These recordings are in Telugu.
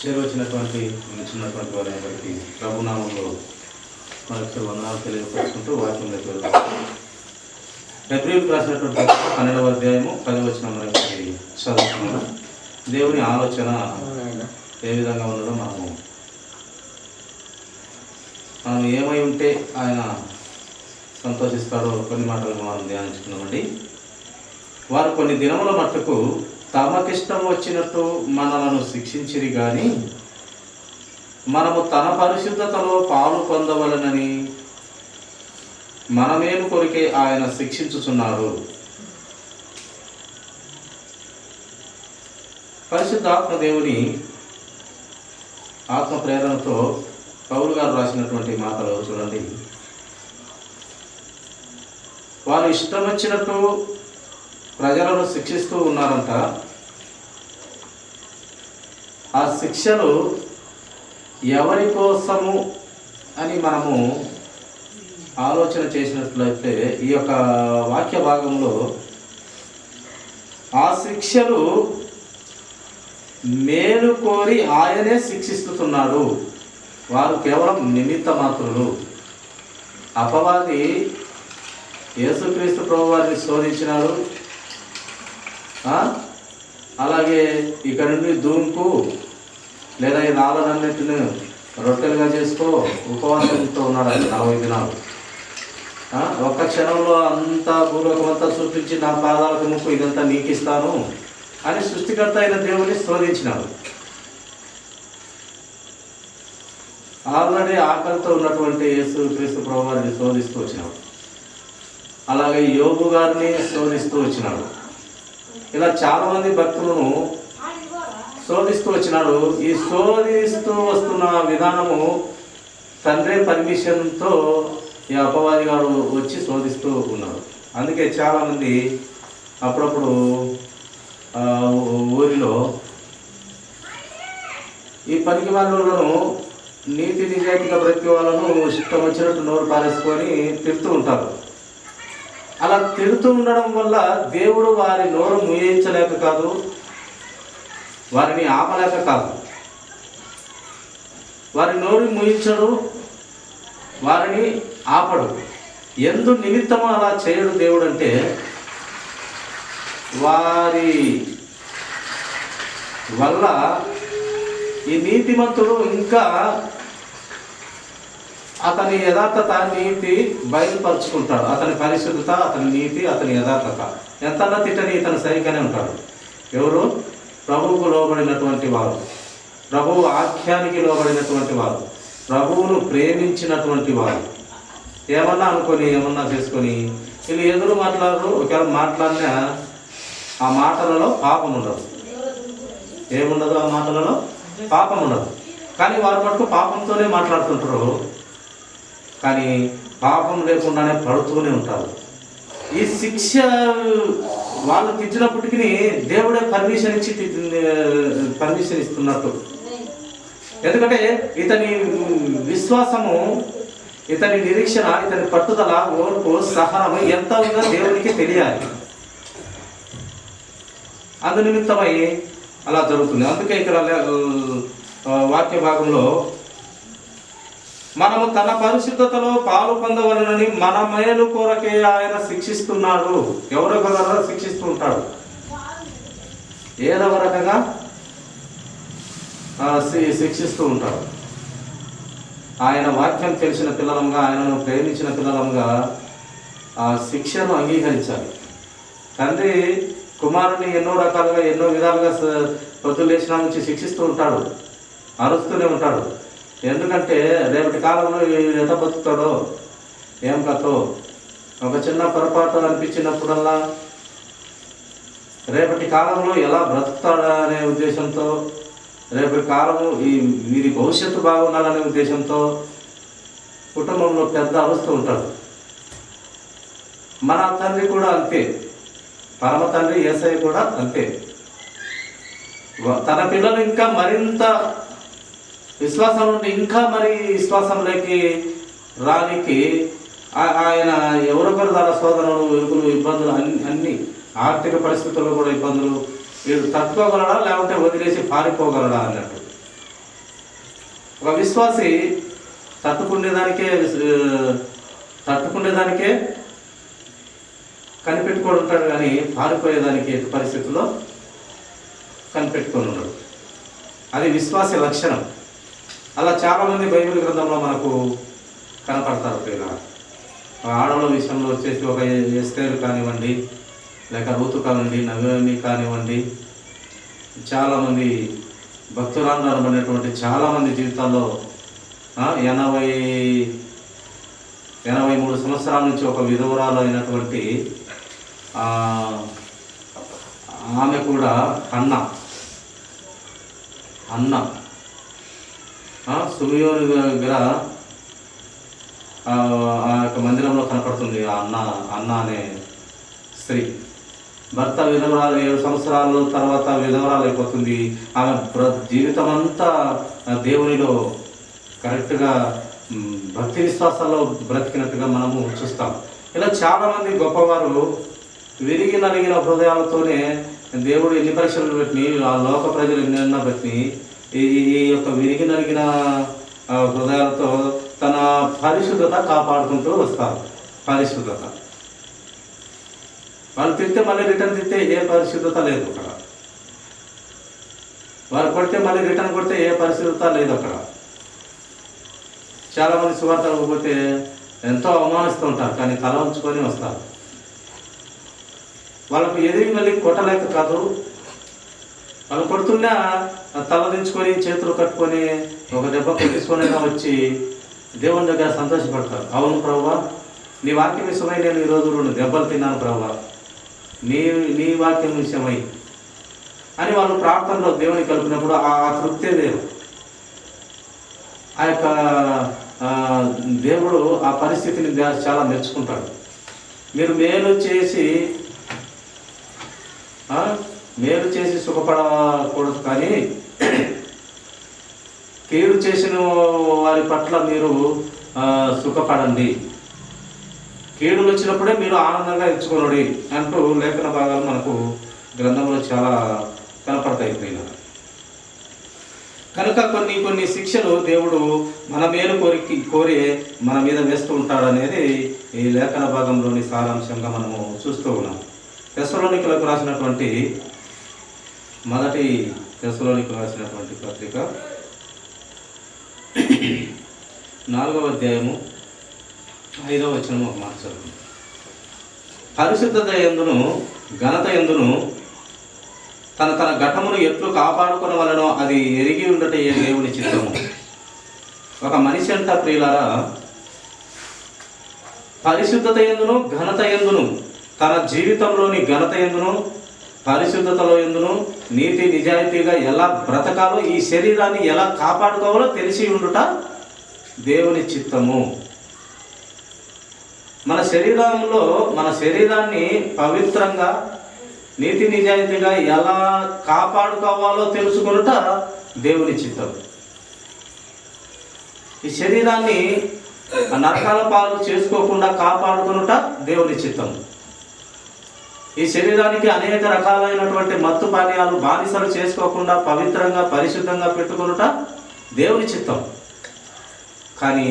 చేరువచ్చినటువంటి నిలిచినటువంటి వారి అందరికీ ప్రభునామంలో మనకు వందనాలు తెలియపరుచుకుంటూ వాక్యంలోకి వెళ్తాం. ఎబ్రీయులకు రాసినటువంటి 12వ అధ్యాయము 10వ వచనం మనకి చదువుతున్నాము. దేవుని ఆలోచన ఏ విధంగా ఉన్నదో మనం ఏమై ఉంటే ఆయన సంతోషిస్తాడో కొన్ని మాటలు మనం ధ్యానించుకున్నామండి. వారు కొన్ని దినముల మట్టుకు తమకిష్టం వచ్చినట్టు మనలను శిక్షించిరి కానీ మనము తన పరిశుద్ధతలో పాలు పొందవలనని మనమేలు కొరికే ఆయన శిక్షించుచున్నాడు. పరిశుద్ధాత్మ దేవుని ఆత్మ ప్రేరణతో పౌలు గారు రాసినటువంటి మాటలు చూడండి. వారు ఇష్టం వచ్చినట్టు ప్రజలను శిక్షిస్తూ ఉన్నారంట. ఆ శిక్షలు ఎవరి కోసము అని మనము ఆలోచన చేసినట్లయితే ఈ యొక్క వాక్య భాగంలో ఆ శిక్షలు మేలు కోరి ఆయనే శిక్షిస్తున్నాడు. వారు కేవలం నిమిత్త మాత్రులు. అపవాది యేసుక్రీస్తు ప్రభు వారిని శోధించినాడు. అలాగే ఇక్కడ నుండి ధూమ్కు లేదా ఈ రాళ్ళన్నింటిని రొట్టెలుగా చేసుకో ఉపవాసంతో ఉన్నాడు ఆయన 40 దినాలు. ఒక్క క్షణంలో అంతా పూర్వకమంతా చూపించి నా పాదాలకు ముక్కు ఇదంతా నీకు ఇస్తాను అని సృష్టికర్త అయిన దేవుని శోధించినాడు. ఆల్రెడీ ఆకలితో ఉన్నటువంటి యేసుక్రీస్తు ప్రభు వారిని శోధిస్తూ వచ్చినాడు. అలాగే యోబు గారిని శోధిస్తూ వచ్చినాడు. ఇలా చాలామంది భక్తులను శోధిస్తూ వచ్చినాడు. ఈ శోధిస్తూ వస్తున్న విధానము తండ్రి పర్మిషన్తో ఈ అపవాది గారు వచ్చి శోధిస్తూ ఉన్నాడు. అందుకే చాలామంది అప్పుడప్పుడు ఊరిలో ఈ పనికి వాళ్ళను నీతి నిజాయితీగా బ్రతికే వాళ్ళను ఇష్టం వచ్చినట్టు నోరు పారేసుకొని తిడుతూ ఉంటారు. అలా తిడుతూ ఉండడం వల్ల దేవుడు వారి నోరు ముయించలేక కాదు, వారిని ఆపలేక కాదు. వారి నోరు ముయించడు, వారిని ఆపడు. ఎందు నిమిత్తమో అలా చేయడు దేవుడు అంటే వారి వల్ల ఈ నీతిమంతుడు ఇంకా అతని యథార్థత నీతి బయలుపరుచుకుంటాడు. అతని పరిశుద్ధత, అతని నీతి, అతని యథార్థత ఎంతన్నా తిట్టని ఇతను సరిగ్గానే ఉంటాడు. ఎవరు? ప్రభువుకు లోబడినటువంటి వారు, ప్రభువు ఆఖ్యానికి లోబడినటువంటి వారు, ప్రభువును ప్రేమించినటువంటి వారు. ఏమన్నా అనుకొని ఏమన్నా చేసుకొని వీళ్ళు ఎదురు మాట్లాడరు. ఒకవేళ మాట్లాడినా ఆ మాటలలో పాపం ఉండదు. ఏముండదు ఆ మాటలలో? పాపం ఉండదు. కానీ వారు మటుకు పాపంతోనే మాట్లాడుతుంటారు, కానీ పాపం లేకుండానే పడుతూనే ఉంటారు. ఈ శిక్ష వాళ్ళు తిట్టినప్పటికీ దేవుడే పర్మిషన్ ఇస్తున్నట్టు. ఎందుకంటే ఇతని విశ్వాసము, ఇతని నిరీక్షణ, ఇతని పట్టుదల, ఓర్పు, సహనము ఎంత ఉందో దేవునికి తెలియాలి. అందు నిమిత్తమై అలా జరుగుతుంది. అందుకే ఇక్కడ వాక్య భాగంలో మనము తన పరిశుద్ధతలో పాలు పొందవలనని మన మేలు కొరకే ఆయన శిక్షిస్తున్నాడు. ఎవరో కదా శిక్షిస్తూ ఉంటాడు. ఏదో రకంగా శిక్షిస్తూ ఉంటాడు. ఆయన వాక్యం తెలిసిన పిల్లలంగా, ఆయనను ప్రేమించిన పిల్లలంగా ఆ శిక్షను అంగీకరించాలి. తండ్రి కుమారుని ఎన్నో రకాలుగా, ఎన్నో విధాలుగా పొద్దులు లేచిన నుంచి శిక్షిస్తూ ఉంటాడు, అరుస్తూనే ఉంటాడు. ఎందుకంటే రేపటి కాలంలో ఎంత బతుకుతాడో ఏం కథో. ఒక చిన్న పొరపాటు అనిపించినప్పుడల్లా రేపటి కాలంలో ఎలా బ్రతుకుతాడా అనే ఉద్దేశంతో, రేపటి కాలము వీరి భవిష్యత్తు బాగుండాలనే ఉద్దేశంతో కుటుంబంలో పెద్ద అరుస్తూ ఉంటాడు. మన తండ్రి కూడా అంతే, పరమ తండ్రి యేసయ్య కూడా అంతే. తన పిల్లలు ఇంకా మరింత విశ్వాసం నుండి ఇంకా మరి విశ్వాసంలోకి రానికి ఆయన ఎవరొకరు ద్వారా శోధనలు, వెలుగులు, ఇబ్బందులు అన్ని ఆర్థిక పరిస్థితుల్లో కూడా ఇబ్బందులు, వీడు తట్టుకోగలడా లేకుంటే వదిలేసి పారిపోగలడా అన్నట్టు. ఒక విశ్వాసి తట్టుకునేదానికే కనిపెట్టుకొని ఉంటాడు, కానీ పారిపోయేదానికి ఎట్టి పరిస్థితుల్లో కనిపెట్టుకొని ఉన్నాడు. అది విశ్వాస లక్షణం. అలా చాలామంది బైబిల్ గ్రంథంలో మనకు కనపడతారు. ఆడవాళ్ళ విషయంలో వచ్చేసి ఒక ఎస్తేరు కానివ్వండి, లేక రూతు కానివ్వండి, నవమి కానివ్వండి, చాలామంది భక్తురాలు అనబడినటువంటి చాలామంది జీవితాల్లో 83 సంవత్సరాల నుంచి ఒక విధవరాలు అయినటువంటి ఆమె కూడా అన్న సుమియోని దగ్గర ఆ యొక్క మందిరంలో కనపడుతుంది. ఆ అన్న అనే స్త్రీ భర్త విధవరాలు 7 సంవత్సరాల తర్వాత విధవరాలు అయిపోతుంది. ఆమె జీవితం అంతా దేవునిలో కరెక్ట్గా భక్తి విశ్వాసాల్లో బ్రతికినట్టుగా మనము చూస్తాం. ఇలా చాలామంది గొప్పవారు విరిగి నలిగిన హృదయాలతోనే దేవుడు ఎన్ని పరీక్షలు పెట్టి, ఆ లోక ప్రజలు ఎన్నెన్నో పెట్టి ఈ యొక్క విరిగి నలిగిన హృదయాలతో తన పరిశుద్ధత కాపాడుకుంటూ వస్తారు. పరిశుద్ధత వాళ్ళు తిడితే మళ్ళీ రిటర్న్ తిడితే ఏ పరిశుద్ధత లేదు అక్కడ. వాళ్ళు కొడితే మళ్ళీ రిటర్న్ కొడితే ఏ పరిశుద్ధత లేదు అక్కడ. చాలామంది సువార్త పోతే ఎంతో అవమానిస్తూ ఉంటారు, కానీ తల ఉంచుకొని వస్తారు. వాళ్ళకు ఎదిరి మళ్ళీ కొట్టలేక కాదు, వాళ్ళు కొడుతున్నా తల దించుకొని చేతులు కట్టుకొని ఒక దెబ్బ కొట్టించుకొని వచ్చి దేవుని దగ్గర సంతోషపడతారు. అవును ప్రభువా, నీ వాక్యం విషయమై నేను ఈరోజు 2 దెబ్బలు తిన్నాను ప్రభువా, నీ వాక్యం విషయమై అని వాళ్ళు ప్రార్థనలో దేవుని కలిపినప్పుడు ఆ తృప్తే వేరు. ఆ యొక్క దేవుడు ఆ పరిస్థితిని చాలా మెచ్చుకుంటాడు. మీరు మేలు చేసి సుఖపడకూడదు, కానీ కీడు చేసిన వారి పట్ల మీరు సుఖపడండి. కీడులు వచ్చినప్పుడే మీరు ఆనందంగా ఇచ్చుకోండి అంటూ లేఖన భాగాలు మనకు గ్రంథంలో చాలా కనపడతాయి. కనుక కొన్ని శిక్షలు దేవుడు మన మేలు కోరి మన మీద వేస్తూ ఉంటాడనేది ఈ లేఖన భాగంలోని సారాంశంగా మనము చూస్తూ ఉన్నాం. తెస్సలోనికలకు రాసినటువంటి మొదటి పత్రిక 4వ అధ్యాయము 5వ వచనం ఒక మాట చదువు. పరిశుద్ధత యందును ఘనత యందును తన ఘటమును ఎట్లు కాపాడుకొనవలెనో అది ఎరిగి ఉండటే దేవుని చిత్తము. ఒక మనిషి అంట ప్రియులారా, పరిశుద్ధత యందును ఘనత యందును తన జీవితంలోని ఘనత యందును పరిశుద్ధతలో యందును నీతి నిజాయితీగా ఎలా బ్రతకాలో, ఈ శరీరాన్ని ఎలా కాపాడుకోవాలో తెలిసి ఉండుట దేవుని చిత్తము. మన శరీరాన్ని పవిత్రంగా నీతి నిజాయితీగా ఎలా కాపాడుకోవాలో తెలుసుకొనుట దేవుని చిత్తం. ఈ శరీరాన్ని నరకాల పాలు చేసుకోకుండా కాపాడుకొనుట దేవుని చిత్తం. ఈ శరీరానికి అనేక రకాలైనటువంటి మత్తు పానీయాలు బానిసలు చేసుకోకుండా పవిత్రంగా పరిశుద్ధంగా పెట్టుకొనుట దేవుని చిత్తం. కానీ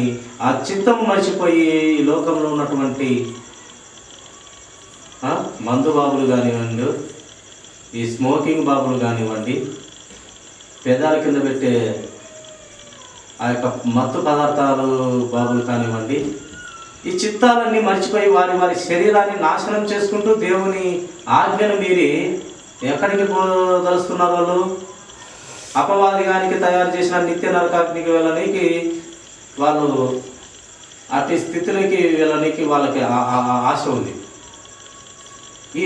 ఆ చిత్తం మర్చిపోయి ఈ లోకంలో ఉన్నటువంటి మందు బాబులు కానివ్వండి, ఈ స్మోకింగ్ బాబులు కానివ్వండి, పెదాల కింద పెట్టే ఆ యొక్క మత్తు పదార్థాలు బాబులు కానివ్వండి, ఈ చిత్తాలన్నీ మర్చిపోయి వారి శరీరాన్ని నాశనం చేసుకుంటూ దేవుని ఆజ్ఞను మీరి ఎక్కడికి పోదలుస్తున్నారు? వాళ్ళు అపవాదిగానికి తయారు చేసిన నిత్య నరకాగ్నికి వెళ్ళడానికి, వాళ్ళు అట్టి స్థితిలోకి వెళ్ళడానికి వాళ్ళకి ఆశ ఉంది.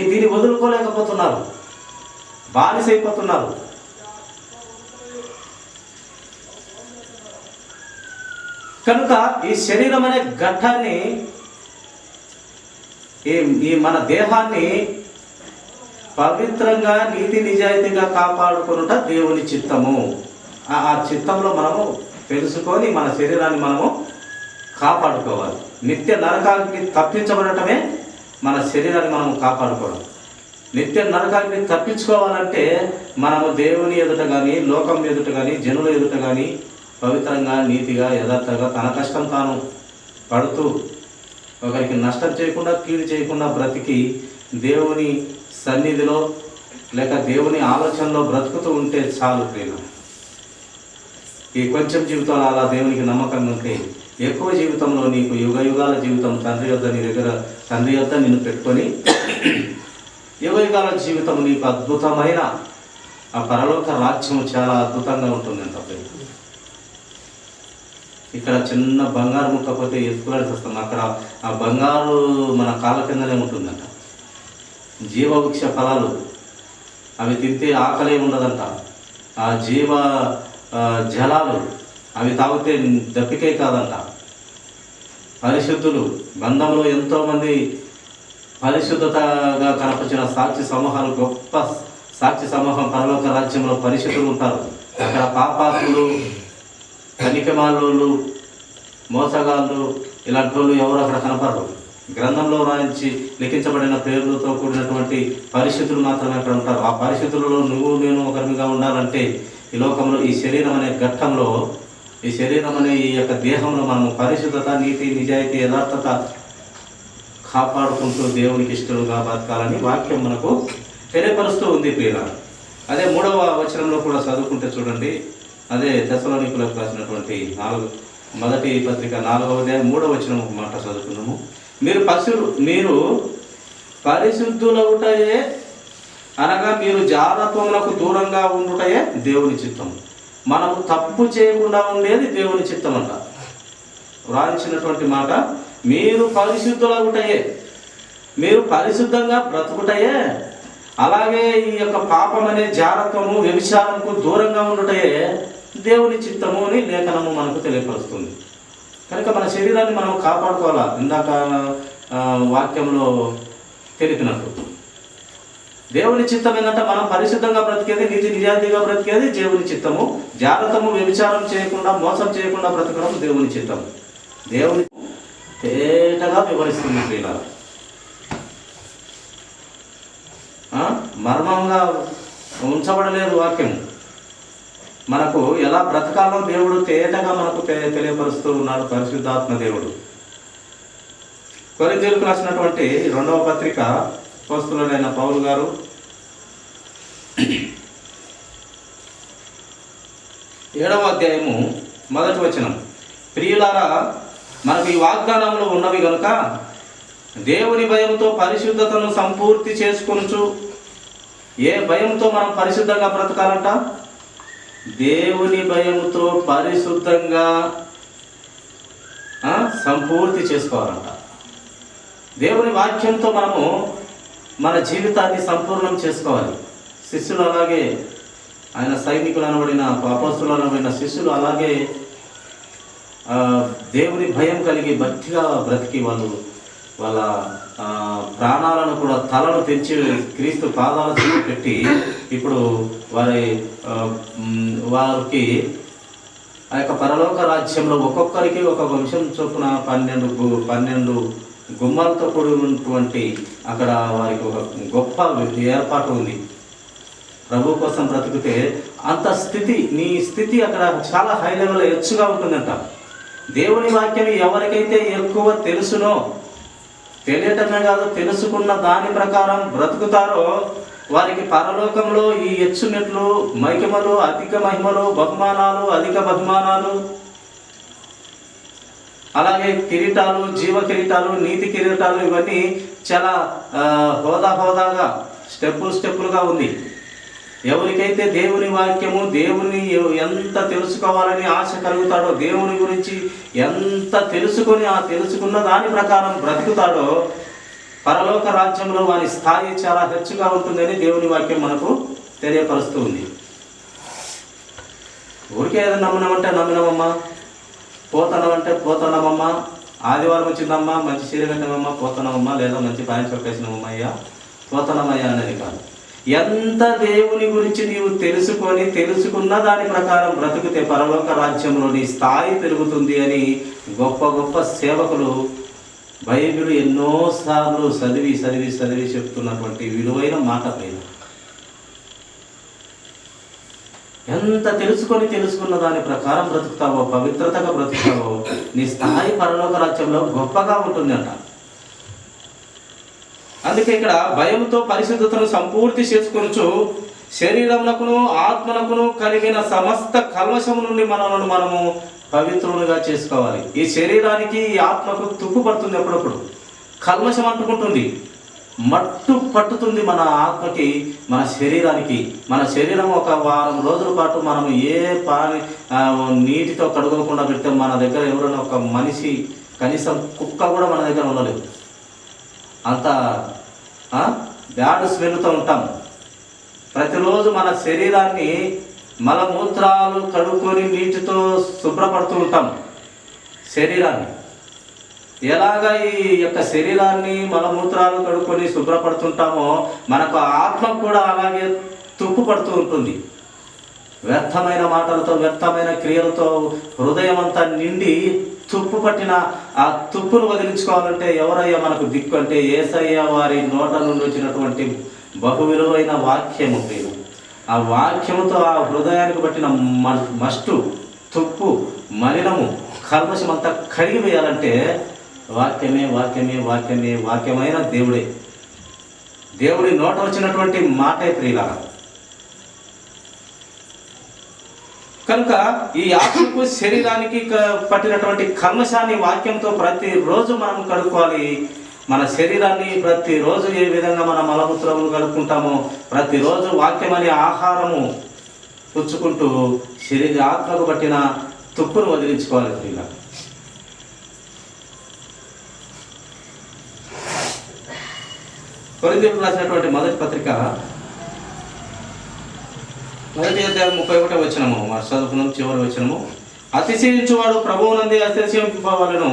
దీన్ని వదులుకోలేకపోతున్నారు, బానిసైపోతున్నారు. కనుక ఈ శరీరం అనే ఘట్టాన్ని, ఈ మన దేహాన్ని పవిత్రంగా నీతి నిజాయితీగా కాపాడుకునుట దేవుని చిత్తము. ఆ చిత్తంలో మనము తెలుసుకొని మన శరీరాన్ని మనము కాపాడుకోవాలి. నిత్య నరకానికి తప్పించబడటమే మన శరీరాన్ని మనము కాపాడుకోవడం. నిత్య నరకాన్ని తప్పించుకోవాలంటే మనము దేవుని ఎదుట కానీ, లోకం ఎదుట కానీ, జనుల ఎదుట కానీ పవిత్రంగా, నీతిగా, యథార్థంగా తన కష్టం తాను పడుతూ ఒకరికి నష్టం చేయకుండా, కీడు చేయకుండా బ్రతికి దేవుని సన్నిధిలో లేక దేవుని ఆలోచనలో బ్రతుకుతూ ఉంటే చాలు ప్రియులు. ఈ కొంచెం జీవితంలో అలా దేవునికి నమ్మకంగా ఉంటే ఎక్కువ జీవితంలో నీకు యుగ యుగాల జీవితం తండ్రి యొద్ద నీ దగ్గర తండ్రి యొద్ద నిన్ను పెట్టుకొని యుగ యుగాల జీవితం నీకు అద్భుతమైన ఆ పరలోక రాజ్యం చాలా అద్భుతంగా ఉంటుంది. అంత ఇక్కడ చిన్న బంగారు ముక్క పోతే ఎత్తుకోవాల్సి వస్తాం, అక్కడ ఆ బంగారు మన కాళ్ళ కిందనే ఉంటుందంట. జీవవృక్ష ఫలాలు అవి తింటే ఆకలే ఉండదంట. ఆ జీవ జలాలు అవి తాగితే దప్పికే కాదంట. పరిశుద్ధులు బంధంలో ఎంతోమంది పరిశుద్ధతగా కనపరిచిన సాక్షి సమూహాలు, గొప్ప సాక్షి సమూహం పరలోక రాజ్యంలో పరిశుద్ధులు ఉంటారు. అక్కడ పాపాత్ములు, కనికమాలోళ్ళు, మోసగాళ్ళు ఇలాంటి వాళ్ళు ఎవరు అక్కడ కనపడరు. గ్రంథంలో రాయించి లిఖించబడిన పేర్లతో కూడినటువంటి పరిశుద్ధులు మాత్రమే అక్కడ ఉంటారు. ఆ పరిశుద్ధులలో నువ్వు నేను ఒకరిగా ఉండాలంటే ఈ లోకంలో ఈ శరీరం అనే ఘట్టంలో, ఈ శరీరం అనే ఈ యొక్క దేహంలో మనము పరిశుద్ధత, నీతి, నిజాయితీ, యథార్థత కాపాడుకుంటూ దేవునికి ఇష్టలుగా బతకాలని వాక్యం మనకు తెలియపరుస్తూ ఉంది ప్రియులారా. అదే 3వ వచనంలో కూడా చదువుకుంటే చూడండి. అదే తెస్సలోనికులకు రాసినటువంటి మొదటి పత్రిక 4వ అధ్యాయం 3వ వచనం ఒక మాట చదువుకున్నాము. మీరు పరిశుద్ధులవుటయే అనగా మీరు జారత్వములకు దూరంగా ఉండుటయే దేవుని చిత్తం. మనము తప్పు చేయకుండా ఉండేది దేవుని చిత్తం అంట. వ్రాయించినటువంటి మాట, మీరు పరిశుద్ధులవుటయే, మీరు పరిశుద్ధంగా బ్రతుకుటయే, అలాగే ఈ యొక్క పాపం అనే జారత్వము, వ్యభిచారంకు దూరంగా ఉండుటయే దేవుని చిత్తము అని లేఖనము మనకు తెలియపరుస్తుంది. కనుక మన శరీరాన్ని మనం కాపాడుకోవాలా. ఇందాక వాక్యంలో తెలిపినట్టు దేవుని చిత్తం ఏంటంటే మనం పరిశుద్ధంగా బ్రతికేది, నీతి నిజాయితీగా బ్రతికేది దేవుని చిత్తము. జాగ్రత్తము, వ్యభిచారం చేయకుండా, మోసం చేయకుండా బ్రతకడం దేవుని చిత్తం. దేవుని తేటగా వివరిస్తుంది ప్రియులారా. మర్మంగా ఉంచబడలేదు వాక్యం. మనకు ఎలా బ్రతకాలో దేవుడు తేటగా మనకు తెలియపరుస్తూ ఉన్నాడు పరిశుద్ధాత్మ దేవుడు. కొరింథీయులకు రాసినటువంటి 2వ పత్రిక అపోస్తలుడైన పౌలు గారు 7వ అధ్యాయము 1వ వచనం, ప్రియులారా మనకు ఈ వాగ్దానంలో ఉన్నవి గనుక దేవుని భయంతో పరిశుద్ధతను సంపూర్తి చేసుకొనుచు. ఏ భయంతో మనం పరిశుద్ధంగా బ్రతకాలంట? దేవుని భయంతో పరిశుద్ధంగా సంపూర్తి చేసుకోవాలంట. దేవుని వాక్యంతో మనము మన జీవితాన్ని సంపూర్ణం చేసుకోవాలి. శిష్యులు అలాగే, ఆయన సైనికులు అనబడిన అపోస్తలులు అనబడిన శిష్యులు అలాగే దేవుని భయం కలిగి భక్తిగా బ్రతికి వాళ్ళ ప్రాణాలను కూడా తలను తెచ్చి క్రీస్తు పాదాల చుట్టూ పెట్టి ఇప్పుడు వారికి ఆ యొక్క పరలోక రాజ్యంలో ఒక్కొక్కరికి ఒక వంశం చొప్పున 12 గుమ్మాలతో కూడినటువంటి అక్కడ వారికి ఒక గొప్ప ఏర్పాటు ఉంది. ప్రభు కోసం బ్రతికితే అంత స్థితి, నీ స్థితి అక్కడ చాలా హై లెవెల్లో ఎచ్చుగా ఉంటుందంట. దేవుని వాక్యం ఎవరికైతే ఎక్కువ తెలుసునో, తెలియటమే కాదు తెలుసుకున్న దాని ప్రకారం బ్రతుకుతారో వారికి పరలోకంలో ఈ ఎచ్చుమెట్లు, మహిమలు, అధిక మహిమలు, బహుమానాలు, అధిక బహుమానాలు, అలాగే కిరీటాలు, జీవ కిరీటాలు, నీతి కిరీటాలు, ఇవన్నీ చాలా హోదాగా స్టెప్పులుగా ఉంది. ఎవరికైతే దేవుని వాక్యము, దేవుని ఎంత తెలుసుకోవాలని ఆశ కలుగుతాడో, దేవుని గురించి ఎంత తెలుసుకొని ఆ తెలుసుకున్న దాని ప్రకారం బ్రతుకుతాడో పరలోక రాజ్యంలో వారి స్థాయి చాలా హెచ్చుగా ఉంటుందని దేవుని వాక్యం మనకు తెలియపరుస్తూ ఉంది. ఊరికే ఏదైనా నమ్మినామంటే నమ్మినామమ్మా, పోతున్నామంటే పోతున్నామమ్మా, ఆదివారం వచ్చిందమ్మా మంచి చీర కట్టినామమ్మా పోతున్నామమ్మా, లేదా మంచి పాయింట్ చెప్పేసినామమ్మా అయ్యా పోతున్నామయ్యా అనేది కాదు. ఎంత దేవుని గురించి నీవు తెలుసుకున్న దాని ప్రకారం బ్రతికితే పరలోక రాజ్యంలో నీ స్థాయి పెరుగుతుంది అని గొప్ప సేవకులు బైబిల్ ఎన్నోసార్లు చదివి చెప్తున్నటువంటి విలువైన మాట పైన ఎంత తెలుసుకున్న దాని ప్రకారం బ్రతుకుతావో, పవిత్రతగా బ్రతుకుతావో, నీ స్థాయి పరలోక రాజ్యంలో గొప్పగా ఉంటుంది అంట. అందుకే ఇక్కడ భయంతో పరిశుద్ధతను సంపూర్తి చేసుకొనుచు శరీరమునకును ఆత్మనకును కలిగిన సమస్త కల్మషము నుండి మనము పవిత్రులుగా చేసుకోవాలి. ఈ శరీరానికి ఈ ఆత్మకు తుప్పు పడుతుంది, ఎప్పుడప్పుడు కల్మషం అంటుకుంటుంది, మట్టు పట్టుతుంది మన ఆత్మకి, మన శరీరానికి. మన శరీరం ఒక వారం రోజుల పాటు మనం ఏ నీటితో కడుగకుండా పెడితే మన దగ్గర ఎవరైనా ఒక మనిషి, కనీసం కుక్క కూడా మన దగ్గర ఉండలేదు. అంత బ్యాడ్ స్మెల్తో ఉంటాం. ప్రతిరోజు మన శరీరాన్ని మలమూత్రాలు కడుక్కొని నీటితో శుభ్రపడుతూ ఉంటాం. శరీరాన్ని ఎలాగా ఈ యొక్క శరీరాన్ని మలమూత్రాలు కడుక్కొని శుభ్రపడుతుంటామో మనకు ఆత్మ కూడా అలాగే తుప్పు పడుతూ ఉంటుంది. వ్యర్థమైన మాటలతో, వ్యర్థమైన క్రియలతో హృదయం అంతా నిండి తుప్పు పట్టిన ఆ తుప్పును వదిలించుకోవాలంటే ఎవరయ్యా మనకు దిక్కు అంటే యేసయ్య వారి నోట నుండి వచ్చినటువంటి బహు విలువైన వాక్యము. ఆ వాక్యముతో ఆ హృదయానికి పట్టిన మస్టు, తుప్పు, మలినము, కల్మషం అంతా కడిగి వేయాలంటే వాక్యమే వాక్యమే వాక్యమే వాక్యమైన దేవుడే. దేవుడి నోట వచ్చినటువంటి మాటే ప్రియులారా. కనుక ఈ ఆత్మకు శరీరానికి పట్టినటువంటి కల్మషాన్ని వాక్యంతో ప్రతిరోజు మనం కడుక్కోవాలి. మన శరీరాన్ని ప్రతిరోజు ఏ విధంగా మన మలమూత్రములు కడుక్కుంటామో ప్రతిరోజు వాక్యం అనే ఆహారము పుచ్చుకుంటూ ఆత్మకు పట్టిన తుప్పును వదిలించుకోవాలి ప్రియులారా. కొరింథీయులకు రాసినటువంటి మొదటి పత్రిక 1వ అధ్యాయం 31వ వచనము చదువుకున్నాం. చివరి వచనము, అతిశయించువాడు ప్రభువునందే అతిశయింపవలెను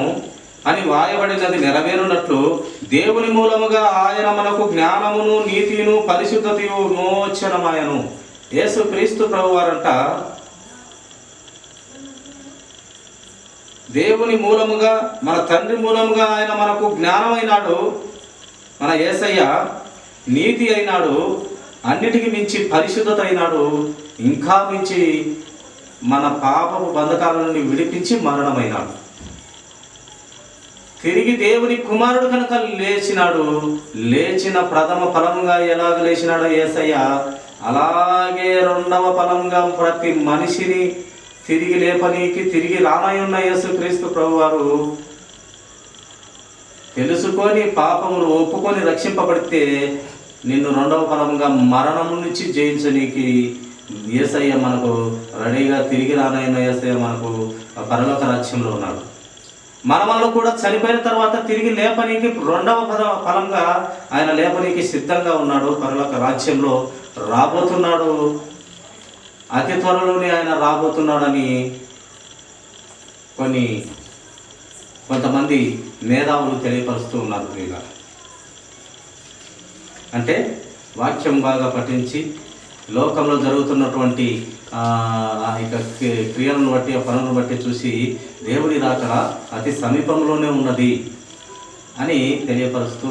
అని వాయబడినది నెరవేరునట్లు దేవుని మూలముగా ఆయన మనకు జ్ఞానమును, నీతిను, పరిశుద్ధతయు విమోచనమాయను. యేసు క్రీస్తు ప్రభువారంట దేవుని మూలముగా, మన తండ్రి మూలముగా ఆయన మనకు జ్ఞానమైనాడు. మన యేసయ్య నీతి అయినాడు, అన్నిటికీ మించి పరిశుద్ధత అయినాడు, ఇంకా మించి మన పాపపు బంధకాల నుండి విడిపించి మరణమైనాడు. తిరిగి దేవుని కుమారుడు కనుక లేచినాడు. లేచిన ప్రథమ ఫలముగా ఎలాగ లేచినాడో యేసయ్య, అలాగే రెండవ ఫలంగా ప్రతి మనిషిని తిరిగి లేపనీకి తిరిగి రానయున్న యేసుక్రీస్తు ప్రభువారు తెలుసుకొని పాపమును ఒప్పుకొని రక్షింపబడితే నిన్ను రెండవ ఫలంగా మరణం నుంచి జయించనీకి యేసయ్య మనకు రెడీగా తిరిగి రానైన యేసయ్య మనకు పరలోక రాజ్యంలో ఉన్నాడు. మనలో కూడా చనిపోయిన తర్వాత తిరిగి లేపనీకి రెండవ ఫలంగా ఆయన లేపనీకి సిద్ధంగా ఉన్నాడు. పరలోక రాజ్యంలో రాబోతున్నాడు, అతి త్వరలోనే ఆయన రాబోతున్నాడని కొంతమంది మేధావులు తెలియపరుస్తూ ఉన్నారు ప్రియులారా. అంటే వాక్యం బాగా పఠించి లోకంలో జరుగుతున్నటువంటి ఇక క్రియలను బట్టి, ఆ పనులను బట్టి చూసి దేవుడి రాకడ అతి సమీపంలోనే ఉన్నది అని తెలియపరుస్తూ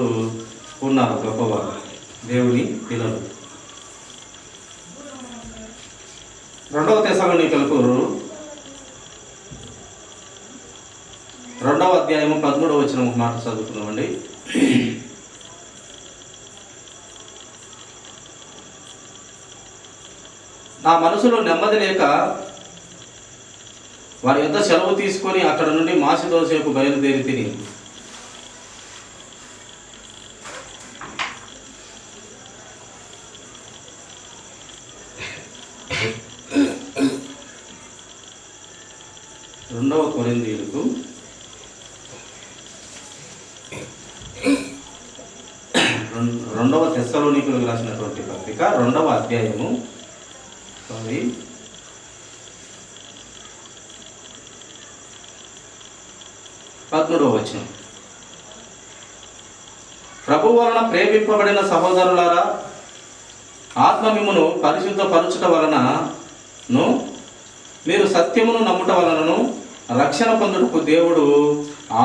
ఉన్నారు గొప్పవారు, దేవుని పిల్లలు. 2వ తెస్సలోనికీయులకు 2వ అధ్యాయము 13వ వచనం ఒక మాట చదువుతున్నామండి. నా మనసులో నెమ్మది లేక వారి యొద్ద సెలవు తీసుకొని అక్కడ నుండి మాసిదోసేకు బయలుదేరి తిని రెండవ కొరింథీయులకు 2వ తెస్సలోనికీయులకు రాసినటువంటి పత్రిక 2వ అధ్యాయము 13వ వచనం. ప్రభు వలన ప్రేమింపబడిన సహోదరులారా, ఆత్మ మిమ్మును పరిశుద్ధపరచుట వలనను మీరు సత్యమును నమ్ముట వలనను రక్షణ పొందుటకు దేవుడు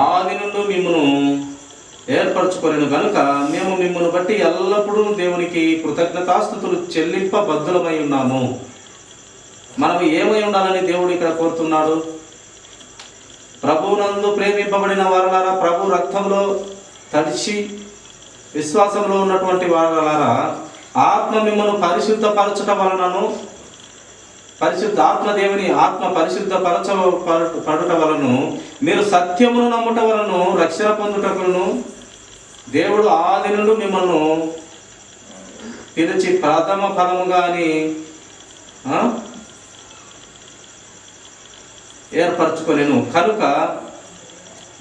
ఆది నుండి మిమ్మును ఏర్పరచుకొనెను గనుక మేము మిమ్మును బట్టి ఎల్లప్పుడూ దేవునికి కృతజ్ఞతాస్తుతులు చెల్లింపబద్ధులమై ఉన్నాము. మనం ఏమై ఉండాలని దేవుడు ఇక్కడ కోరుతున్నాడు? ప్రభువునందు ప్రేమింపబడిన వారలారా, ప్రభు రక్తంలో తడిచి విశ్వాసంలో ఉన్నటువంటి వారలారా, ఆత్మ మిమ్మల్ని పరిశుద్ధపరచట వలనను, ఆత్మదేవుని ఆత్మ పడుట వలను మీరు సత్యమును నమ్ముట వలను రక్షణ పొందుటకును దేవుడు ఆది నుండి మిమ్మల్ని పిలిచి ప్రథమ ఫలముగా అని ఏర్పరచుకొనెను. కనుక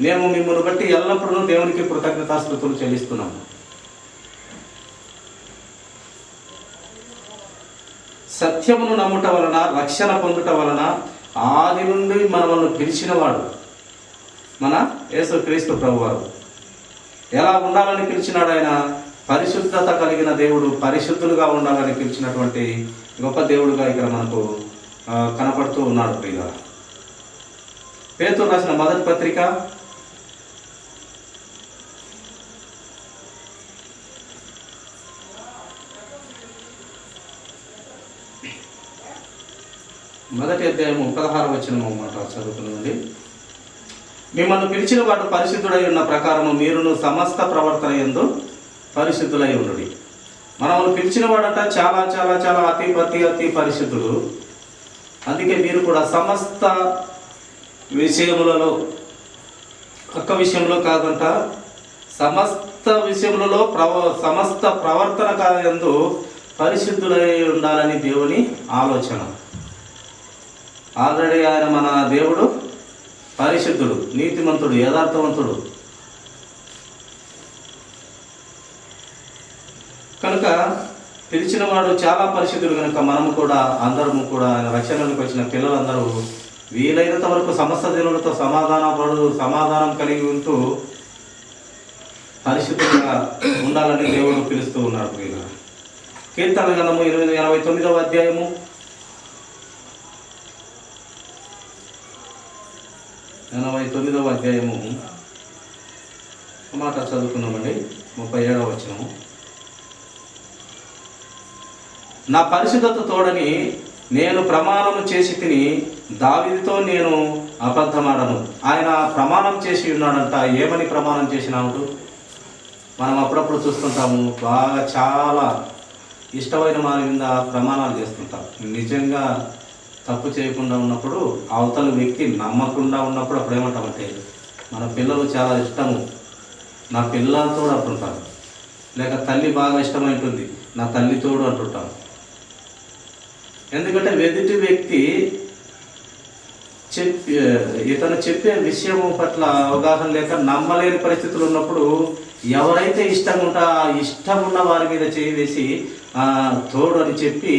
మేము మిమ్మల్ని బట్టి ఎల్లప్పుడూ దేవునికి కృతజ్ఞతాస్తుతులు చెల్లిస్తున్నాము. సత్యమును నమ్ముట వలన రక్షణ పొందుట వలన ఆది నుండి మనల్ని పిలిచినవాడు మన యేసుక్రీస్తు ప్రభువారు. ఎలా ఉండాలని పిలిచినాడు? ఆయన పరిశుద్ధత కలిగిన దేవుడు, పరిశుద్ధులుగా ఉండాలని పిలిచినటువంటి గొప్ప దేవుడుగా ఇక్కడ మనకు కనపడుతూ ఉన్నాడు. ప్రియుల, పేతురు రాసిన మొదటి పత్రిక 1వ అధ్యాయము 16వ వచనం మాట చదువుకున్నామండి. మిమ్మల్ని పిలిచిన వాడు పరిశుద్ధుడై ఉన్న ప్రకారము మీరును సమస్త ప్రవర్తన యందు పరిశుద్ధులై ఉండుడి. మనల్ని పిలిచిన వాడట చాలా చాలా చాలా అతి పరిశుద్ధుడు. అందుకే మీరు కూడా సమస్త విషయములలో, ఒక్క విషయంలో కాదంట, సమస్త విషయములలో సమస్త ప్రవర్తన యందు పరిశుద్ధులై ఉండాలని దేవుని ఆలోచన. ఆల్రెడీ ఆయన మన దేవుడు పరిశుద్ధుడు, నీతిమంతుడు, యథార్థవంతుడు. కనుక పిలిచిన వాడు చాలా పరిశుద్ధుడు. కనుక మనము కూడా, అందరము కూడా, రక్షణలోకి వచ్చిన పిల్లలందరూ వీలైనంత వరకు సమస్త జనులతో సమాధానం కలిగి ఉంటూ పరిశుద్ధంగా ఉండాలని దేవుడు పిలుస్తూ ఉన్నాడు. కీర్తన గ్రంథము 89వ అధ్యాయము 89వ అధ్యాయము మాట చదువుకున్నామండి. 37వ వచనము. నా పరిశుద్ధత తోడని నేను ప్రమాణము చేసి తిని దావీదుతో నేను అబద్ధమాడను. ఆయన ప్రమాణం చేసి ఉన్నాడంట. ఏమని ప్రమాణం చేసినాడు? మనం అప్పుడప్పుడు చూస్తుంటాము, బాగా చాలా ఇష్టమైన వారి మీద ప్రమాణాలు చేస్తుంటాం. నిజంగా తప్పు చేయకుండా ఉన్నప్పుడు, అవతల వ్యక్తి నమ్మకుండా ఉన్నప్పుడు అప్పుడు ఏమంటామంటే, మన పిల్లలు చాలా ఇష్టము, నా పిల్లలతో అంటుంటారు. లేక తల్లి బాగా ఇష్టమైంటుంది, నా తల్లితోడు అంటుంటారు. ఎందుకంటే ఎదుటి వ్యక్తి ఇతను చెప్పే విషయం పట్ల అవగాహన లేక నమ్మలేని పరిస్థితులు ఉన్నప్పుడు ఎవరైతే ఇష్టం ఉన్న వారి మీద చేయి వేసి తోడు అని చెప్పి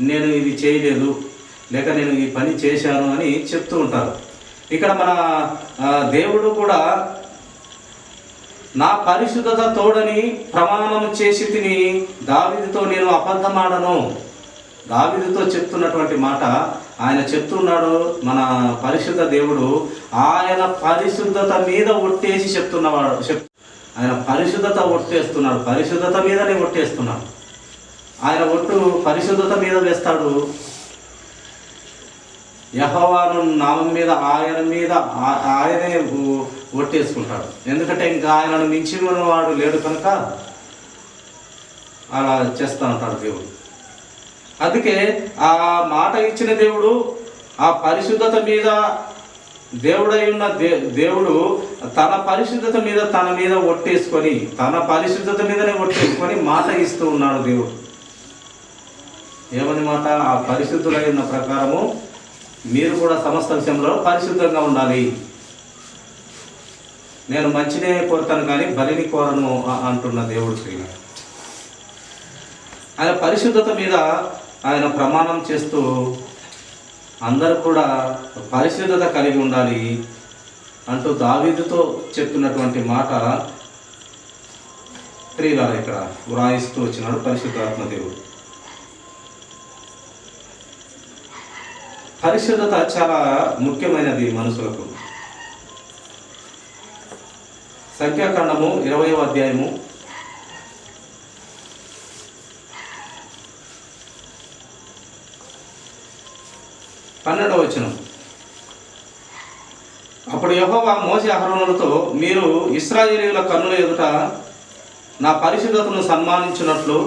నేను ఇది చేయలేదు, లేక నేను ఈ పని చేశాను అని చెప్తూ ఉంటారు. ఇక్కడ మన దేవుడు కూడా నా పరిశుద్ధత తోడని ప్రమాణం చేసి తిని దావీదుతో నేను అబద్ధమాడను. దావీదుతో చెప్తున్నటువంటి మాట ఆయన చెప్తున్నాడు. మన పరిశుద్ధ దేవుడు ఆయన పరిశుద్ధత మీద ఒట్టేసి చెప్తున్నవాడు. ఆయన పరిశుద్ధత ఒట్టేస్తున్నాడు, పరిశుద్ధత మీదనే ఒట్టేస్తున్నాడు. ఆయన ఒట్టు పరిశుద్ధత మీద వేస్తాడు. యెహోవాను నామం మీద ఆయనే ఒట్టేసుకుంటాడు. ఎందుకంటే ఇంకా ఆయనను మించిన వాడు లేడు కనుక అలా చేస్తూ ఉంటాడు దేవుడు. అందుకే ఆ మాట ఇచ్చిన దేవుడు ఆ పరిశుద్ధత మీద దేవుడై ఉన్న దేవుడు తన పరిశుద్ధత మీద తన మీద ఒట్టేసుకొని, తన పరిశుద్ధత మీదనే ఒట్టేసుకొని మాట ఇస్తూ ఉన్నాడు దేవుడు. ఏమని మాట? ఆ పరిశుద్ధులై ఉన్న ప్రకారము మీరు కూడా సమస్త విషయంలో పరిశుద్ధంగా ఉండాలి. నేను మంచినే కోరుతాను కానీ బలిని కోరను అంటున్న దేవుడు శ్రీగా. ఆయన పరిశుద్ధత మీద ఆయన ప్రమాణం చేస్తూ అందరూ కూడా పరిశుద్ధత కలిగి ఉండాలి అంటూ దావీదుతో చెప్తున్నటువంటి మాట స్త్రీలారా ఇక్కడ వ్రాయిస్తూ వచ్చినాడు పరిశుద్ధాత్మ దేవుడు. పరిశుద్ధత చాలా ముఖ్యమైనది మనుషులకు. సంఖ్యాకాండము 20వ అధ్యాయము 1 12వ వచనం. అప్పుడు యెహోవా మోషే అహరోనులతో, మీరు ఇశ్రాయేలీయుల కన్నుల ఎదుట నా పరిశుద్ధతను సన్మానించినట్లు,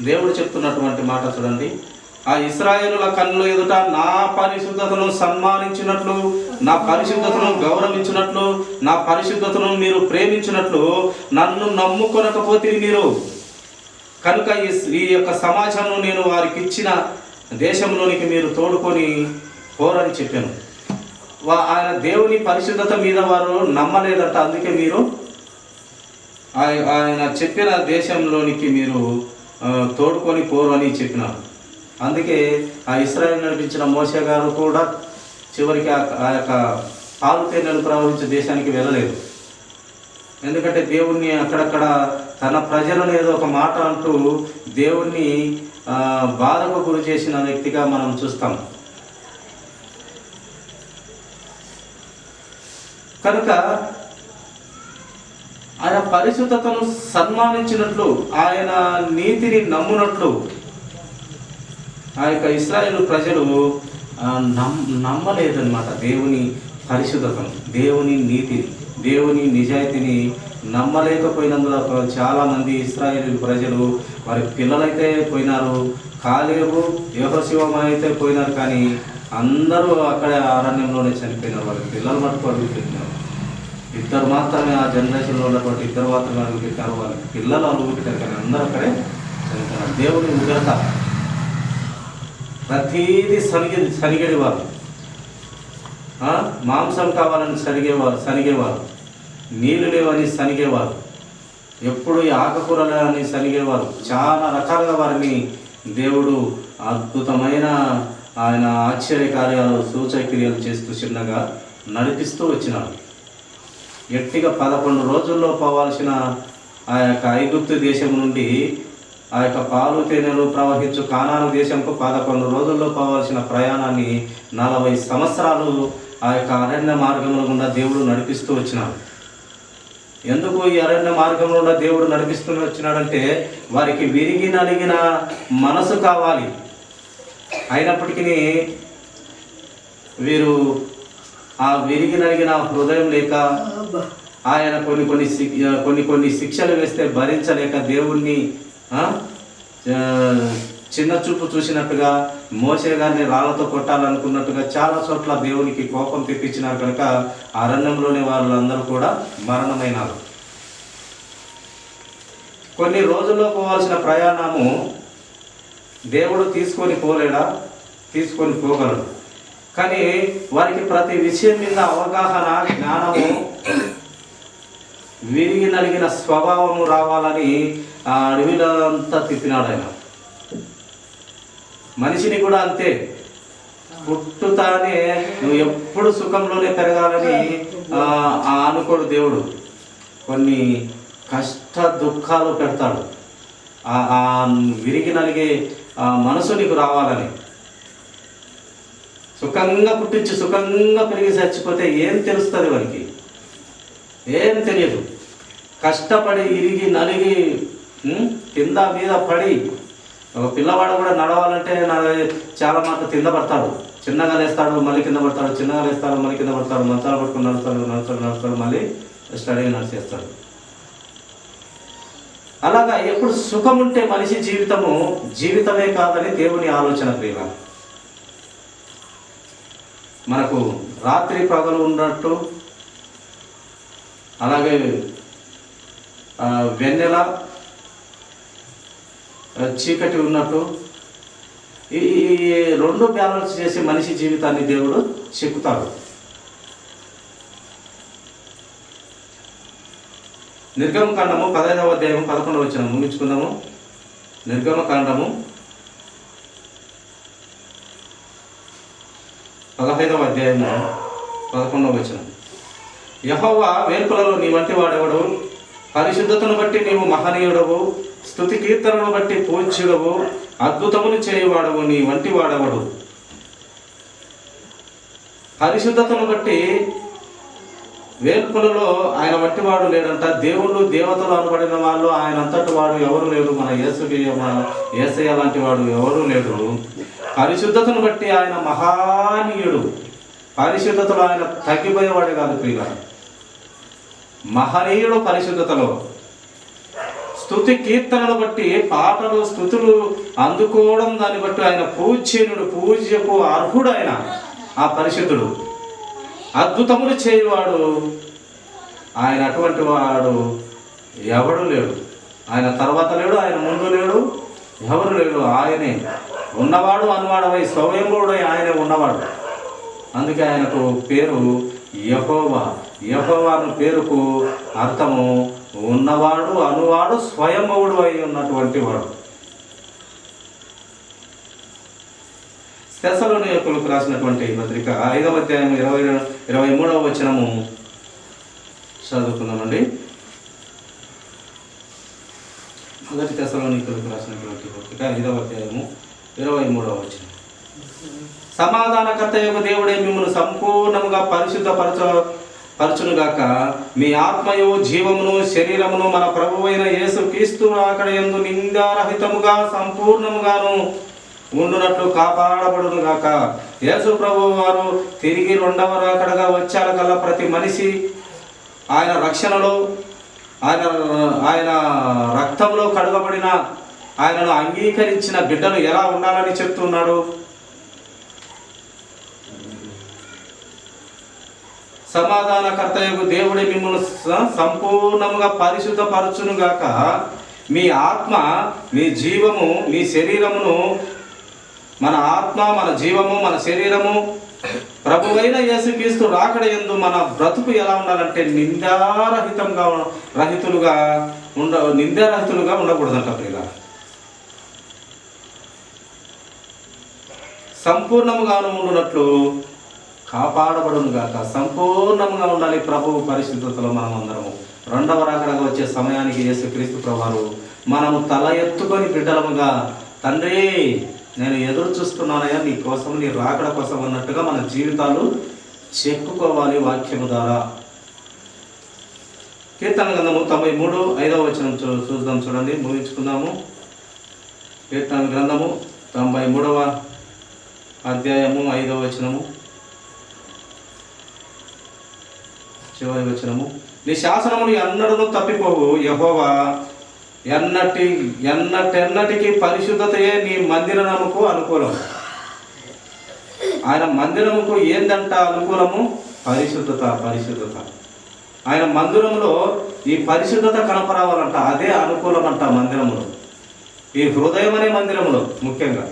దేవుడు చెప్తున్నటువంటి మాట చూడండి, ఆ ఇశ్రాయేలుల కన్నుల ఎదుట నా పరిశుద్ధతను సన్మానించినట్లు, నా పరిశుద్ధతను గౌరవించినట్లు, నా పరిశుద్ధతను మీరు ప్రేమించినట్లు నన్ను నమ్ముకొనకపోతే మీరు కనుక ఈ యొక్క సమాజంలో నేను వారికి ఇచ్చిన దేశంలోనికి మీరు తోడుకొని పోరని చెప్పాను. ఆయన దేవుని పరిశుద్ధత మీద వారు నమ్మలేదట. అందుకే మీరు ఆయన చెప్పిన దేశంలోనికి మీరు తోడుకొని పోరు అని చెప్పినారు. అందుకే ఆ ఇశ్రాయేలు నడిపించిన మోషే గారు కూడా చివరికి ఆ యొక్క పాలు తేనెలు ప్రవహించే దేశానికి వెళ్ళలేదు. ఎందుకంటే దేవుణ్ణి అక్కడక్కడ తన ప్రజలను ఏదో ఒక మాట అంటూ దేవుణ్ణి బాధకు గురి చేసిన వ్యక్తిగా మనం చూస్తాం. కనుక ఆయన పరిశుద్ధతను సన్మానించినట్లు, ఆయన నీతిని నమ్మునట్లు ఆ యొక్క ఇశ్రాయేలు ప్రజలు నమ్మలేదన్నమాట. దేవుని పరిశుద్ధతను, దేవుని నీతిని, దేవుని నిజాయితీని నమ్మలేకపోయినందున చాలామంది ఇశ్రాయేలు ప్రజలు వారి పిల్లలైతే పోయినారు, కాలేబు యెహోషువ అయితే పోయినారు, కానీ అందరూ అక్కడే అరణ్యంలోనే చనిపోయినారు. వారి పిల్లలు మటుకు అడుగు పెట్టినారు. ఇద్దరు మాత్రమే ఆ జనరేషన్లో ఉన్నటువంటి ఇద్దరు మాత్రమే అడుగు పెట్టారు. వాళ్ళ పిల్లలు అడుగు పెట్టారు, కానీ అందరూ అక్కడే చనిపోయినారు. దేవుని ఉగ్రత, ప్రతీది సనిగేది వారు. మాంసం కావాలని సనిగేవారు, నీళ్లు లేవని సనిగేవారు, ఎప్పుడు ఆకుకూరలు అని సనిగేవారు. చాలా రకాలుగా వారిని దేవుడు అద్భుతమైన ఆయన ఆశ్చర్య కార్యాలు, సూచక్రియలు చేస్తూ చిన్నగా నడిపిస్తూ వచ్చినాడు. గట్టిగా 11 రోజుల్లో పోవాల్సిన ఆ యొక్క ఐగుప్తు దేశం నుండి ఆ యొక్క పాలు తేనెలు ప్రవహించు కానాను దేశంకు 11 రోజుల్లో పోవాల్సిన ప్రయాణాన్ని 40 సంవత్సరాలు ఆ యొక్క అరణ్య మార్గంలో గుండా దేవుడు నడిపిస్తూ వచ్చినాడు. ఎందుకు ఈ అరణ్య మార్గంలో గుండా దేవుడు నడిపిస్తూ వచ్చినాడంటే వారికి విరిగి నలిగిన మనసు కావాలి. అయినప్పటికీ వీరు ఆ విరిగి నలిగిన హృదయం లేక, ఆయన కొన్ని శిక్షలు వేస్తే భరించలేక దేవుణ్ణి చిన్న చూపు చూసినట్టుగా, మోషే గారిని రాళ్లతో కొట్టాలనుకున్నట్టుగా చాలా చోట్ల దేవునికి కోపం తెప్పించినారు. కనుక అరణ్యంలోని వాళ్ళందరూ కూడా మరణమైనారు. కొన్ని రోజుల్లో పోవాల్సిన ప్రయాణము దేవుడు తీసుకొని పోలేడా? తీసుకొని పోగలడు. కానీ వారికి ప్రతి విషయం మీద అవగాహన, జ్ఞానము, విరిగి నలిగిన స్వభావము రావాలని ఆ అడవిలంతా తిప్పినాడు ఆయన. మనిషిని కూడా అంతే, పుట్టుతానే నువ్వు ఎప్పుడు సుఖంలోనే పెరగాలని అనుకోడు దేవుడు. కొన్ని కష్ట దుఃఖాలు పెడతాడు, ఆ విరిగి నలిగే మనసు నీకు రావాలని. సుఖంగా పుట్టించి సుఖంగా పెరిగి చచ్చిపోతే ఏం తెలుస్తుంది వానికి? ఏం తెలియదు. కష్టపడి ఇరిగి నలిగి కింద మీద పడి, ఒక పిల్లవాడు కూడా నడవాలంటే చాలా మాత్రం కింద పడతాడు, చిన్నగా లేస్తాడు మళ్ళీ కింద పడతాడు, చిన్నగా లేస్తాడు మళ్ళీ కింద పడతాడు, మంచాలు పట్టుకుని నడుస్తాడు మళ్ళీ స్టడీ నడిచేస్తాడు. అలాగా ఎప్పుడు సుఖం ఉంటే మనిషి జీవితమే కాదని దేవుని ఆలోచన ప్రియ. మనకు రాత్రి పగలు ఉన్నట్టు, అలాగే వెన్నెల చీకటి ఉన్నట్టు, ఈ రెండు బ్యాలెన్స్ చేసి మనిషి జీవితాన్ని దేవుడు చెక్కుతాడు. నిర్గమకాండము 15వ అధ్యాయం 11వ వచనం ముగించుకుందాము. నిర్గమకాండము 15వ అధ్యాయము 11వ వచనం. యెహోవా వేల్పులలో నీ వంటి వాడెవడు? పరిశుద్ధతను బట్టి నీవు మహనీయుడవు, స్తుతి కీర్తనను బట్టి పూజ్యుడవు, అద్భుతములు చేయవాడవు, నీ వంటి వాడెవడు? పరిశుద్ధతను బట్టి వేల్పులలో ఆయన వంటి వాడు లేడంట. దేవుళ్ళు దేవతలు అనబడిన వాళ్ళు ఆయన అంతటి వాడు ఎవరు లేడు. మన యేసయ్య లాంటి వాడు ఎవరు లేడు. పరిశుద్ధతను బట్టి ఆయన మహానీయుడు. పరిశుద్ధతలో ఆయన తగ్గిపోయేవాడే కాదు ప్రియులారా, మహనీయుడు పరిశుద్ధతలో. స్తుతి కీర్తనలు బట్టి, పాటలు స్తుతులు అందుకోవడం దాన్ని బట్టి ఆయన పూజ్యునుడు, పూజ్యకు అర్హుడు. ఆయన ఆ పరిశుద్ధుడు, అద్భుతములు చేయవాడు. ఆయన అటువంటి వాడు ఎవడు లేడు. ఆయన తర్వాత లేడు, ఆయన ముందు లేడు, ఎవరు లేడు. ఆయనే ఉన్నవాడు, అనువాడవై స్వయంభుడై ఆయనే ఉన్నవాడు. అందుకే ఆయనకు పేరు యెహోవా. యెహోవా అను పేరుకు అర్థము ఉన్నవాడు, అనువాడు, స్వయంభుడు అయి ఉన్నటువంటి వాడు. తెస్సలోనికీయులకు రాసినటువంటి పత్రిక 5వ అధ్యాయం 23వ వచనము చదువుకుందామండి. మొదటి తెస్సలోనికీయులకు రాసినటువంటి పత్రిక 5వ అధ్యాయము 23వ వచనం. సమాధానకర్తయగు దేవుడే మిమ్మల్ని సంపూర్ణముగా పరిశుద్ధపరచునుగాక. మీ ఆత్మయు జీవమును శరీరమును మన ప్రభువైన యేసు క్రీస్తు రాకడయందు నిందారహితముగా సంపూర్ణముగాను ఉండునట్లు కాపాడబడునుగాక. యేసు ప్రభువు వారు తిరిగి రెండవ రాకడగా వచ్చాల కల్లా ప్రతి మనిషి ఆయన రక్షణలో, ఆయన రక్తంలో కడుగబడిన, ఆయనను అంగీకరించిన బిడ్డలు ఎలా ఉండాలని చెప్తున్నాడు. సమాధానకర్తయగు దేవుడే మిమ్మల్ని సంపూర్ణముగా పరిశుద్ధపరచునుగాక. మీ ఆత్మ, మీ జీవము, మీ శరీరమును, మన ఆత్మ, మన జీవము, మన శరీరము ప్రభువైన యేసుక్రీస్తు రాకడయందు మన బ్రతుకు ఎలా ఉండాలంటే నిందారహితంగా నిందారహితులుగా ఉండకూడదంట ప్రియుల. సంపూర్ణముగాను ఉండునట్లు కాపాడబడునుగాక. సంపూర్ణంగా ఉండాలి ప్రభువు పరిశుద్ధతలో మనం అందరము. రెండవ రాకడగా వచ్చే సమయానికి యేసుక్రీస్తు ప్రభువారు మనము తల ఎత్తుకొని బిడ్డలముగా, తండ్రి నేను ఎదురు చూస్తున్నానయ్యా నీ కోసం, నీ రాకడ కోసం అన్నట్టుగా మన జీవితాలు చెక్కుకోవాలి వాక్యము ద్వారా. కీర్తన గ్రంథము 93 5వ వచనం చూద్దాం, చూడండి, ముగించుకుందాము. కీర్తన గ్రంథము 93వ అధ్యాయము 5వ వచనము, చివరి వచనము. నీ శాసనములు ఎన్నడూ తప్పిపోవు యెహోవా, ఎన్నటెన్నటికి పరిశుద్ధతయే నీ మందిరముకు అనుకూలం. ఆయన మందిరముకు ఏందంట అనుకూలము? పరిశుద్ధత. పరిశుద్ధత. ఆయన మందిరంలో ఈ పరిశుద్ధత కనపరావాలంట, అదే అనుకూలం అంట మందిరములో. ఈ హృదయం అనే మందిరములో ముఖ్యంగా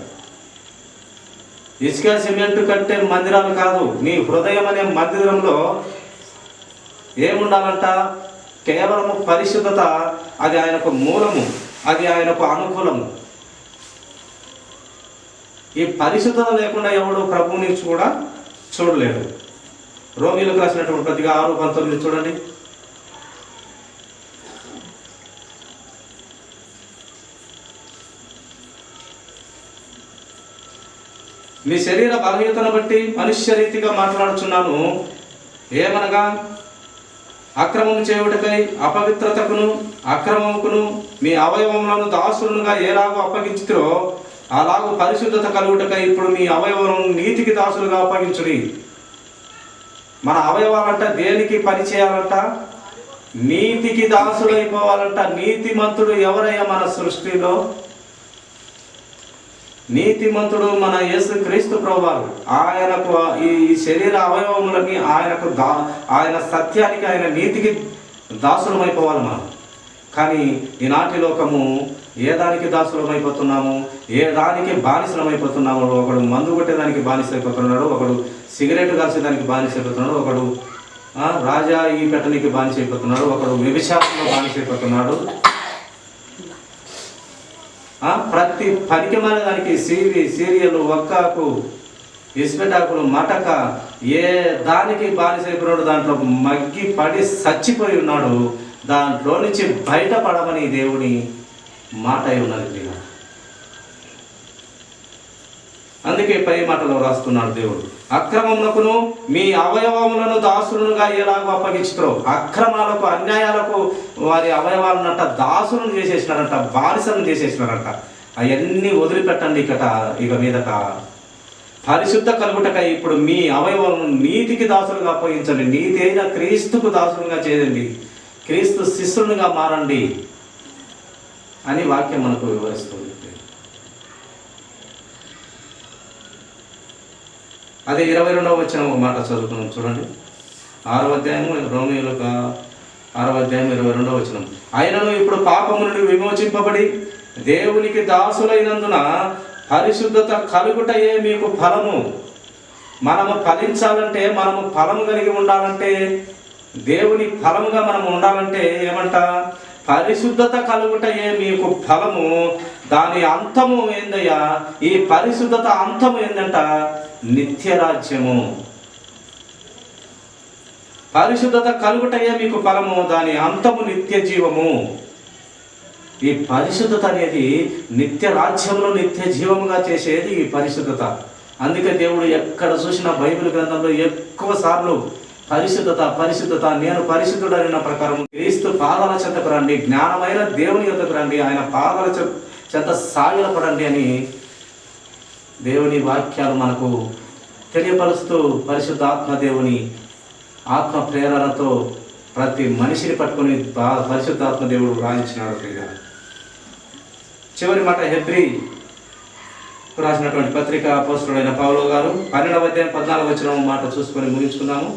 ఇసుక సిమెంట్ కట్టే మందిరాలు కాదు, నీ హృదయం అనే మందిరంలో ఏముండాలంట? కేవలము పరిశుద్ధత. అది ఆయనకు మూలము, అది ఆయనకు అనుకూలము. ఈ పరిశుద్ధత లేకుండా ఎవడు ప్రభువు నుంచి కూడా చూడలేడు. రోమీయులకు రాసినటువంటి పత్రిక 6:19 చూడండి. మీ శరీర బలహీనతను బట్టి మనుష్య రీతిగా మాట్లాడుచున్నాను. ఏమనగా అక్రమము చేయుటకై అపవిత్రతకును అక్రమముకును మీ అవయవములను దాసులుగా ఎలాగో అప్పగించుతారో అలాగూ పరిశుద్ధత కలుగుటకై ఇప్పుడు మీ అవయవములను నీతికి దాసులుగా అప్పగించుడి. మన అవయవాలంట దేనికి పని చేయాలంట? నీతికి దాసులైపోవాలంట. నీతిమంతుడు ఎవరయ్యా మన సృష్టిలో? నీతిమంతుడు మన యేసుక్రీస్తు ప్రభువారు. ఆయనకు ఈ శరీర అవయవములని ఆయన సత్యానికి, ఆయన నీతికి దాసులమైపోవాలి మనం. కానీ ఈనాటి లోకము ఏ దానికి దాసులమైపోతున్నాము? ఏ దానికి బానిసలమైపోతున్నాము? ఒకడు మందు కొట్టేదానికి బానిసైపోతున్నాడు, ఒకడు సిగరెట్ కాల్చేదానికి బానిసైపోతున్నాడు, ఒకడు రాజా ఈ పెట్టనికి బానిసైపోతున్నాడు, ఒకడు వ్యభిచారంలో బానిసైపోతున్నాడు. ప్రతి పనికిమాల దానికి సీరియల్, ఒక్కాకు, ఇస్పెటాకులు, మటక, ఏ దానికి బానిసైపోయినాడు, దాంట్లో మగ్గి పడి చచ్చిపోయి ఉన్నాడు. దాంట్లో నుంచి బయటపడమని దేవుని మాట అయి ఉన్నది ప్రియ. అందుకే పై మాటలో రాస్తున్నాడు దేవుడు, అక్రమములకును మీ అవయవములను దాసులుగా ఎలాగో అప్పగించుతారో. అక్రమాలకు, అన్యాయాలకు వారి అవయవాలనంట దాసులను చేసేసినారంట, బానిసలను చేసేసినారంట. అవన్నీ వదిలిపెట్టండి ఇక మీదట పరిశుద్ధ కలుగుటకై ఇప్పుడు మీ అవయవాలను నీతికి దాసులుగా అప్పగించండి. నీతి అయిన క్రీస్తుకు దాసులుగా చేయండి, క్రీస్తు శిష్యులుగా మారండి అని వాక్యం మనకు వివరిస్తుంది. అదే 22వ వచనం ఒక మాట చదువుకున్నాం చూడండి. 6వ అధ్యాయము రోమీయులకు 6వ అధ్యాయం 22వ వచనం. ఆయనను ఇప్పుడు పాపము నుండి విమోచింపబడి దేవునికి దాసులైనందున పరిశుద్ధత కలుగుటయే మీకు ఫలము. మనము ఫలించాలంటే, మనము ఫలము కలిగి ఉండాలంటే, దేవుని ఫలముగా మనము ఉండాలంటే ఏమంట? పరిశుద్ధత కలుగుటయే మీకు ఫలము. దాని అంతము ఏందయ్యా? ఈ పరిశుద్ధత అంతము ఏందంట? నిత్యరాజ్యము. పరిశుద్ధత కలుగుటయే మీకు ఫలము, దాని అంతము నిత్య జీవము. ఈ పరిశుద్ధత అనేది నిత్య రాజ్యంలో నిత్య జీవముగా చేసేది ఈ పరిశుద్ధత. అందుకే దేవుడు ఎక్కడ చూసినా బైబిల్ గ్రంథంలో ఎక్కువ సార్లు పరిశుద్ధత పరిశుద్ధత, నేను పరిశుద్ధుడైన ప్రకారం క్రీస్తు పాదాల చెంతకు రండి, జ్ఞానమైన దేవుని యొద్దకు రండి, ఆయన పాదాల చెంత సాగిలపడండి అని దేవుని వాక్యాలు మనకు తెలియపరుస్తూ పరిశుద్ధాత్మ దేవుని ఆత్మ ప్రేరణతో ప్రతి మనిషిని పట్టుకొని పరిశుద్ధాత్మ దేవుడు రాయించినాడు. ప్రియుడా, చివరి మాట హెబ్రీ రాసినటువంటి పత్రిక అపోస్తలుడైన పౌలు గారు 12వ అధ్యాయం 14వ వచనం మాట చూసుకొని ముగించుకుందాము.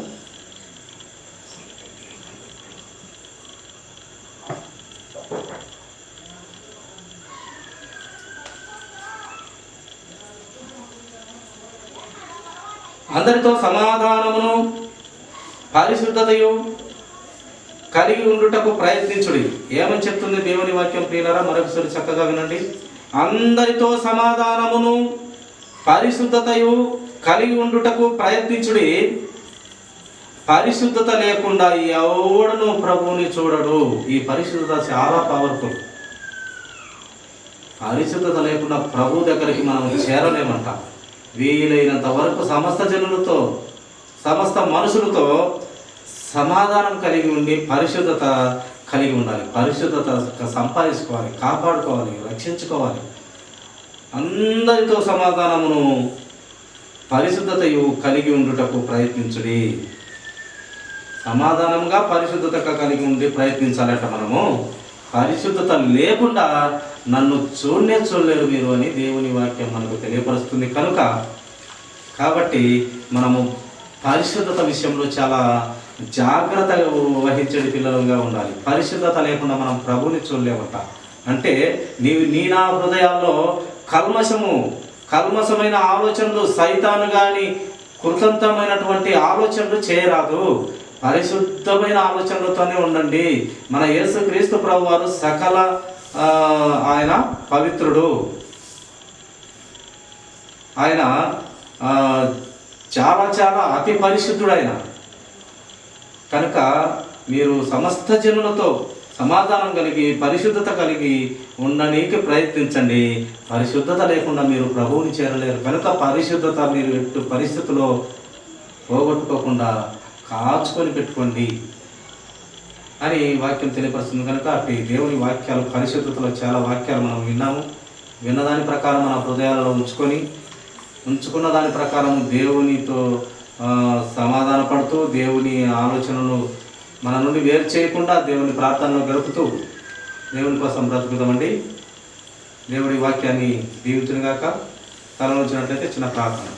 అందరితో సమాధానమును పరిశుద్ధతయు కలిగి ఉండుటకు ప్రయత్నించుడి. ఏమని చెప్తుంది దేవుని వాక్యం ప్రియులారా? మరొకసారి చక్కగా వినండి. అందరితో సమాధానమును పరిశుద్ధతయు కలిగి ఉండుటకు ప్రయత్నించుడి. పరిశుద్ధత లేకుండా ఎవడును ప్రభువుని చూడడు. ఈ పరిశుద్ధత చాలా పవర్ఫుల్. పరిశుద్ధత లేకుండా ప్రభు దగ్గరికి మనం చేరలేమంట. వీలైనంత వరకు సమస్త జనులతో, సమస్త మనుషులతో సమాధానం కలిగి ఉండి పరిశుద్ధత కలిగి ఉండాలి. పరిశుద్ధత సంపాదించుకోవాలి, కాపాడుకోవాలి, రక్షించుకోవాలి. అందరితో సమాధానమును పరిశుద్ధతయు కలిగి ఉండుటకు ప్రయత్నించుడి. సమాధానంగా పరిశుద్ధత కలిగి ఉండి ప్రయత్నించాలట. మనము పరిశుద్ధత లేకుండా నన్ను చూడలేరు మీరు అని దేవుని వాక్యం మనకు తెలియపరుస్తుంది. కాబట్టి మనము పరిశుద్ధత విషయంలో చాలా జాగ్రత్త వహించే పిల్లలుగా ఉండాలి. పరిశుద్ధత లేకుండా మనం ప్రభుని చూడలేమంట. అంటే నీ నా హృదయాల్లో కల్మషమైన ఆలోచనలు, సైతాను కానీ కృతంతమైనటువంటి ఆలోచనలు చేయరాదు. పరిశుద్ధమైన ఆలోచనలతోనే ఉండండి. మన యేసుక్రీస్తు ప్రభు వారు ఆయన పవిత్రుడు, ఆయన చాలా చాలా అతి పరిశుద్ధుడు ఆయన. కనుక మీరు సమస్త జనులతో సమాధానం కలిగి పరిశుద్ధత కలిగి ఉండడానికి ప్రయత్నించండి. పరిశుద్ధత లేకుండా మీరు ప్రభువుని చేరలేరు. కనుక పరిశుద్ధత మీరు ఎటు పరిస్థితిలో పోగొట్టుకోకుండా కాచుకొని పెట్టుకోండి అని వాక్యం తెలియపరుస్తుంది. కనుక అటు దేవుని వాక్యాలు, పరిశుద్ధతలో చాలా వాక్యాలు మనం విన్నాము. విన్నదాని ప్రకారం మన హృదయాలలో ఉంచుకున్న దాని ప్రకారం దేవునితో సమాధాన పడుతూ, దేవుని ఆలోచనను మన నుండి వేరు చేయకుండా దేవుని ప్రార్థనలో గడుపుతూ దేవుని కోసం బ్రతుకుదామండి. దేవుడి వాక్యాన్ని దీవించునుగాక. తలలోంచినట్లయితే చిన్న ప్రార్థన.